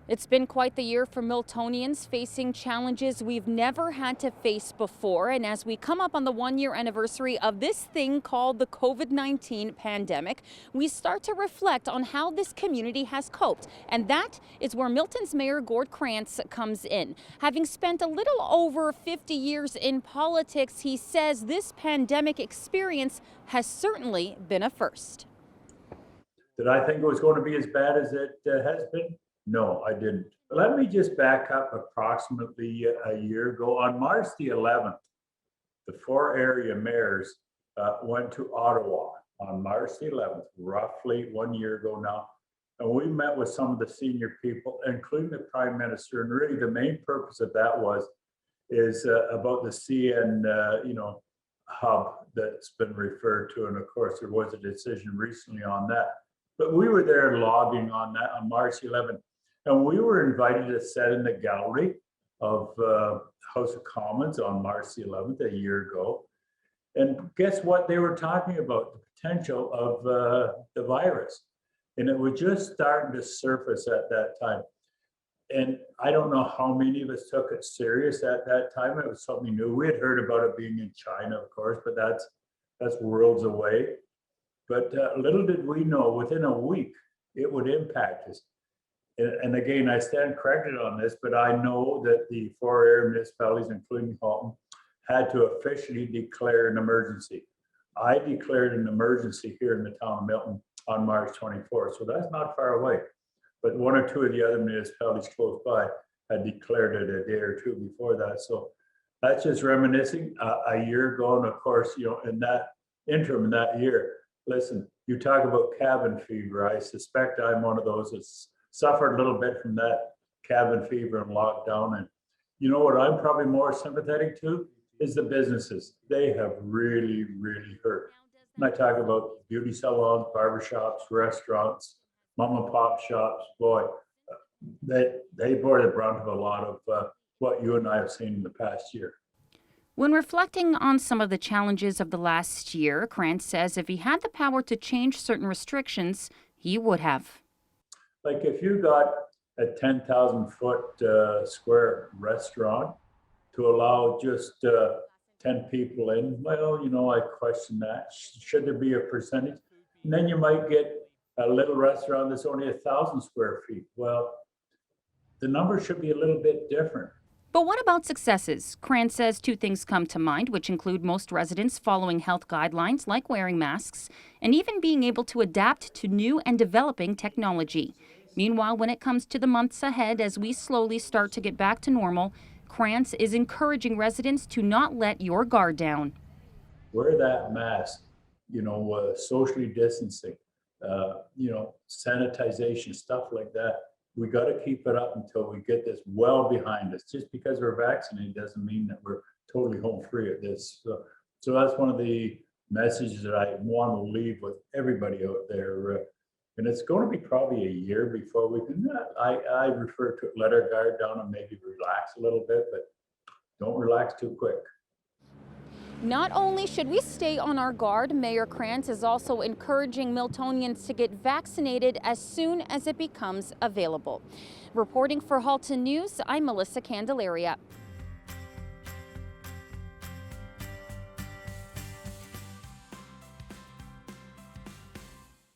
It's been quite the year for Miltonians, facing challenges we've never had to face before. And as we come up on the 1-year anniversary of this thing called the COVID-19 pandemic, we start to reflect on how this community has coped. And that is where Milton's Mayor Gord Krantz comes in. Having spent a little over 50 years in politics, he says this pandemic experience has certainly been a first. Did I think it was going to be as bad as it has been? No, I didn't. Let me just back up approximately a year ago. On March the 11th, the 4 area mayors went to Ottawa on March the 11th, roughly 1 year ago now. And we met with some of the senior people, including the Prime Minister. And really the main purpose of that is about the CN, hub that's been referred to. And of course, there was a decision recently on that. But we were there lobbying on that on March 11th. And we were invited to sit in the gallery of House of Commons on March the 11th, a year ago. And guess what they were talking about? The potential of the virus. And it was just starting to surface at that time. And I don't know how many of us took it serious at that time. It was something new. We had heard about it being in China, of course, but that's worlds away. But little did we know, within a week, it would impact us. And again, I stand corrected on this, but I know that the 4 area municipalities, including Halton, had to officially declare an emergency. I declared an emergency here in the town of Milton on March 24th, so that's not far away. But 1 or 2 of the other municipalities close by had declared it a day or 2 before that. So that's just reminiscing a year ago. And of course, in that interim, in that year, listen, you talk about cabin fever. I suspect I'm one of those that's suffered a little bit from that cabin fever and lockdown. And you know what I'm probably more sympathetic to is the businesses. They have really, really hurt. And I talk about beauty salons, barbershops, restaurants, mom and pop shops. Boy, they bore the brunt of a lot of what you and I have seen in the past year. When reflecting on some of the challenges of the last year, Krantz says if he had the power to change certain restrictions, he would have. Like if you got a 10,000 foot square restaurant to allow just 10 people in, well, I question that. Should there be a percentage? And then you might get a little restaurant that's only 1,000 square feet. Well, the number should be a little bit different. But what about successes? Krantz says 2 things come to mind, which include most residents following health guidelines like wearing masks and even being able to adapt to new and developing technology. Meanwhile, when it comes to the months ahead, as we slowly start to get back to normal, Krantz is encouraging residents to not let your guard down. Wear that mask, socially distancing, sanitization, stuff like that. We got to keep it up until we get this well behind us. Just because we're vaccinated doesn't mean that we're totally home free of this. So that's one of the messages that I want to leave with everybody out there. And it's going to be probably a year before we can, I refer to it, let our guard down and maybe relax a little bit, but don't relax too quick. Not only should we stay on our guard, Mayor Krantz is also encouraging Miltonians to get vaccinated as soon as it becomes available. Reporting for Halton News, I'm Melissa Candelaria.